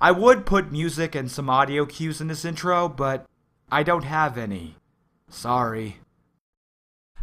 I would put music and some audio cues in this intro, but I don't have any. Sorry.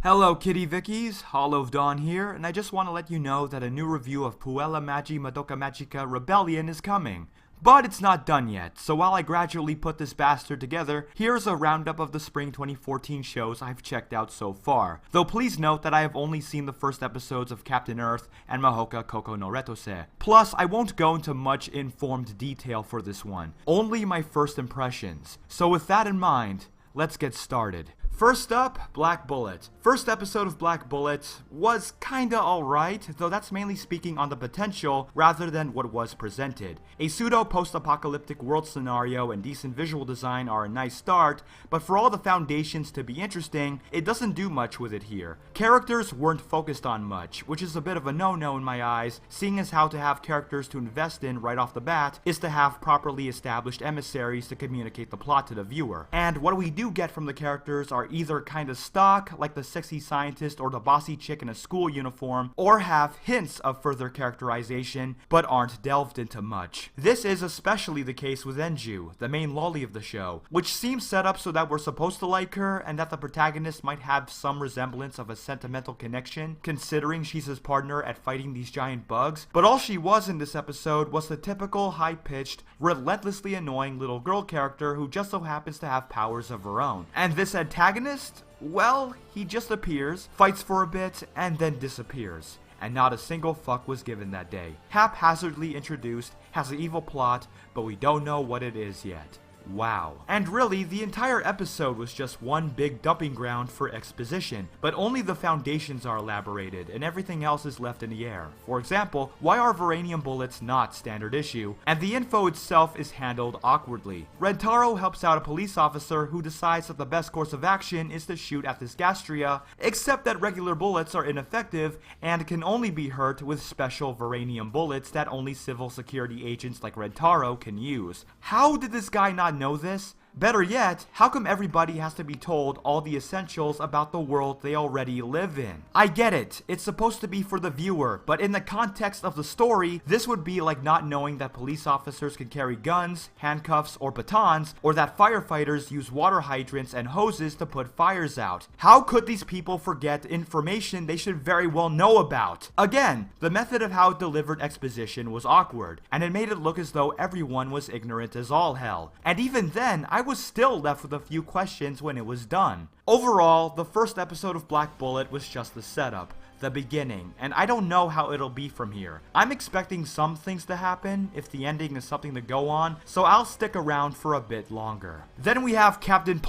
Hello Kitty Vickies, Hollow of Dawn here, and I just want to let you know that a new review of Puella Magi Madoka Magica Rebellion is coming. But it's not done yet, so while I gradually put this bastard together, here's a roundup of the spring 2014 shows I've checked out so far. Though please note that I have only seen the first episodes of Captain Earth and Mahouka Koukou no Rettousei. Plus, I won't go into much informed detail for this one, only my first impressions. So with that in mind, let's get started. First up, Black Bullet. First episode of Black Bullet was kinda alright, though that's mainly speaking on the potential rather than what was presented. A pseudo-post-apocalyptic world scenario and decent visual design are a nice start, but for all the foundations to be interesting, it doesn't do much with it here. Characters weren't focused on much, which is a bit of a no-no in my eyes, seeing as how to have characters to invest in right off the bat is to have properly established emissaries to communicate the plot to the viewer. And what we do get from the characters are either kinda stock, like the sexy scientist or the bossy chick in a school uniform, or have hints of further characterization, but aren't delved into much. This is especially the case with Enju, the main lolly of the show, which seems set up so that we're supposed to like her, and that the protagonist might have some resemblance of a sentimental connection, considering she's his partner at fighting these giant bugs, but all she was in this episode was the typical high-pitched, relentlessly annoying little girl character who just so happens to have powers of her own. And this antagonist? Well, he just appears, fights for a bit, and then disappears. And not a single fuck was given that day. Haphazardly introduced, has an evil plot, but we don't know what it is yet. Wow. And really, the entire episode was just one big dumping ground for exposition, but only the foundations are elaborated, and everything else is left in the air. For example, why are Varanium bullets not standard issue? And the info itself is handled awkwardly. Rentaro helps out a police officer who decides that the best course of action is to shoot at this Gastria, except that regular bullets are ineffective and can only be hurt with special Varanium bullets that only civil security agents like Rentaro can use. How did this guy not know this? Better yet, how come everybody has to be told all the essentials about the world they already live in? I get it, it's supposed to be for the viewer, but in the context of the story, this would be like not knowing that police officers can carry guns, handcuffs, or batons, or that firefighters use water hydrants and hoses to put fires out. How could these people forget information they should very well know about? Again, the method of how it delivered exposition was awkward, and it made it look as though everyone was ignorant as all hell. And even then, I was still left with a few questions when it was done. Overall, the first episode of Black Bullet was just the setup, the beginning, and I don't know how it'll be from here. I'm expecting some things to happen if the ending is something to go on, so I'll stick around for a bit longer. Then we have Captain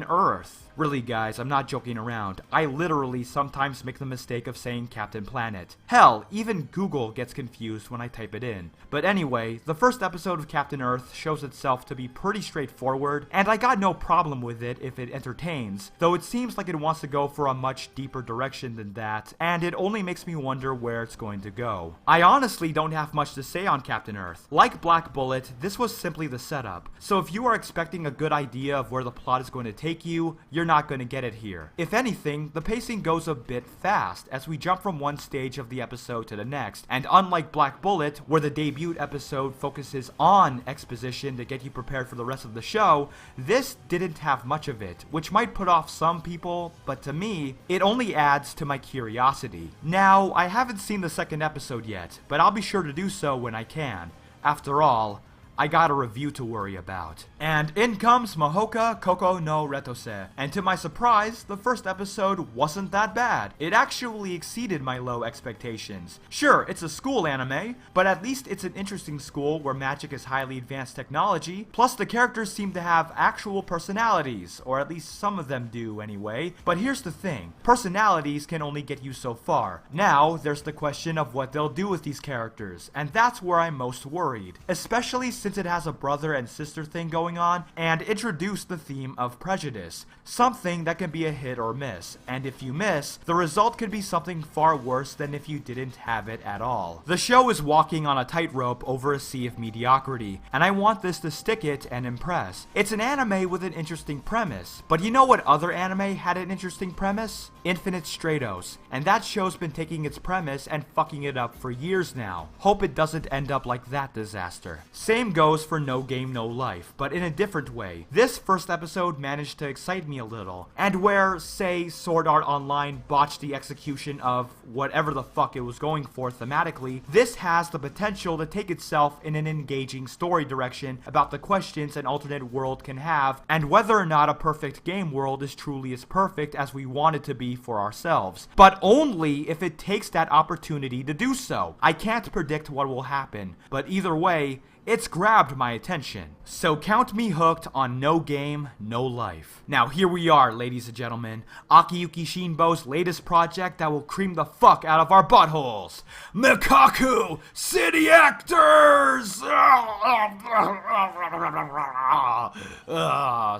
Earth. Really guys, I'm not joking around. I literally sometimes make the mistake of saying Captain Planet. Hell, even Google gets confused when I type it in. But anyway, the first episode of Captain Earth shows itself to be pretty straightforward, and I got no problem with it if it entertains, though it seems like it wants to go for a much deeper direction than that, and it only makes me wonder where it's going to go. I honestly don't have much to say on Captain Earth. Like Black Bullet, this was simply the setup, so if you are expecting a good idea of where the plot is going to take you, you're not going to get it here. If anything, the pacing goes a bit fast as we jump from one stage of the episode to the next, and unlike Black Bullet, where the debut episode focuses on exposition to get you prepared for the rest of the show, this didn't have much of it, which might put off some people, but to me, it only adds to my curiosity. Now, I haven't seen the second episode yet, but I'll be sure to do so when I can. After all, I got a review to worry about. And in comes Mahouka Koukou no Rettousei. And to my surprise, the first episode wasn't that bad. It actually exceeded my low expectations. Sure, it's a school anime, but at least it's an interesting school where magic is highly advanced technology, plus the characters seem to have actual personalities, or at least some of them do anyway. But here's the thing, personalities can only get you so far. Now, there's the question of what they'll do with these characters, and that's where I'm most worried. Especially since it has a brother and sister thing going on, and introduce the theme of prejudice, something that can be a hit or miss, and if you miss, the result could be something far worse than if you didn't have it at all. The show is walking on a tightrope over a sea of mediocrity, and I want this to stick it and impress. It's an anime with an interesting premise, but you know what other anime had an interesting premise? Infinite Stratos, and that show's been taking its premise and fucking it up for years now. Hope it doesn't end up like that disaster. Same goes for No Game No Life, but in a different way. This first episode managed to excite me a little, and where, say, Sword Art Online botched the execution of whatever the fuck it was going for thematically, this has the potential to take itself in an engaging story direction about the questions an alternate world can have, and whether or not a perfect game world is truly as perfect as we want it to be for ourselves. But only if it takes that opportunity to do so. I can't predict what will happen, but either way, it's grabbed my attention. So count me hooked on No Game, No Life. Now here we are, ladies and gentlemen, Akiyuki Shinbo's latest project that will cream the fuck out of our buttholes. Mekakucity actors!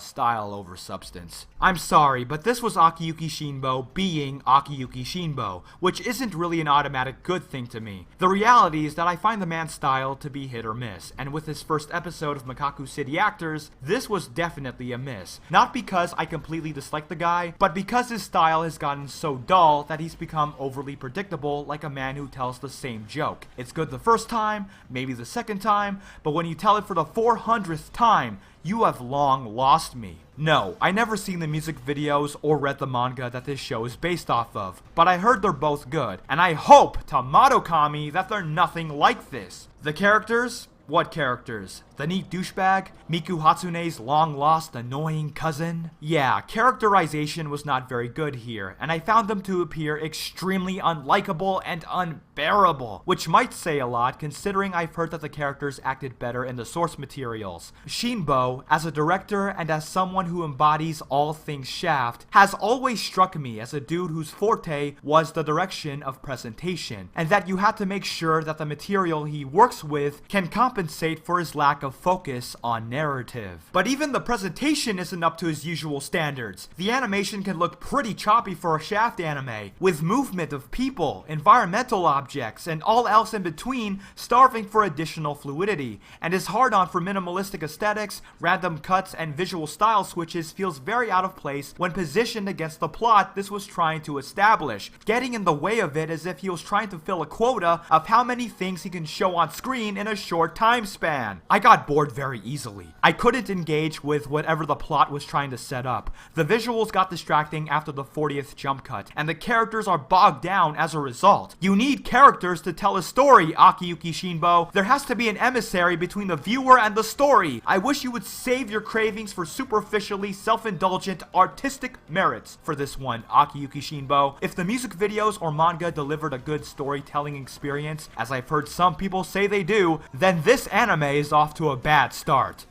Style over substance. I'm sorry, but this was Akiyuki Shinbo being Akiyuki Shinbo, which isn't really an automatic good thing to me. The reality is that I find the man's style to be hit or miss, and with his first episode of Mekakucity Actors, this was definitely a miss. Not because I completely dislike the guy, but because his style has gotten so dull that he's become overly predictable, like a man who tells the same joke. It's good the first time, maybe the second time, but when you tell it for the 400th time, you have long lost me. No, I never seen the music videos or read the manga that this show is based off of, but I heard they're both good, and I hope to Madokami that they're nothing like this. The characters? What characters? The neat douchebag? Miku Hatsune's long-lost annoying cousin? Yeah, characterization was not very good here, and I found them to appear extremely unlikable and unbearable, which might say a lot considering I've heard that the characters acted better in the source materials. Shinbo, as a director and as someone who embodies all things Shaft, has always struck me as a dude whose forte was the direction of presentation, and that you have to make sure that the material he works with can compensate for his lack of focus on narrative. But even the presentation isn't up to his usual standards. The animation can look pretty choppy for a Shaft anime, with movement of people, environmental objects, and all else in between starving for additional fluidity, and his hard-on for minimalistic aesthetics, random cuts, and visual style switches feels very out of place when positioned against the plot this was trying to establish, getting in the way of it as if he was trying to fill a quota of how many things he can show on screen in a short time span. I got bored very easily. I couldn't engage with whatever the plot was trying to set up. The visuals got distracting after the 40th jump cut, and the characters are bogged down as a result. You need characters to tell a story, Akiyuki Shinbo. There has to be an emissary between the viewer and the story. I wish you would save your cravings for superficially self-indulgent artistic merits for this one, Akiyuki Shinbo. If the music videos or manga delivered a good storytelling experience, as I've heard some people say they do, then this anime is off to a bad start.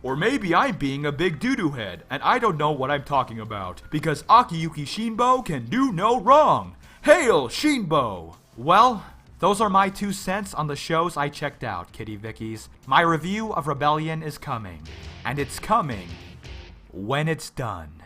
Or maybe I'm being a big doo-doo head, and I don't know what I'm talking about, because Akiyuki Shinbo can do no wrong. Hail, Shinbo! Well, those are my 2 cents on the shows I checked out, Kitty Vickies. My review of Rebellion is coming, and it's coming when it's done.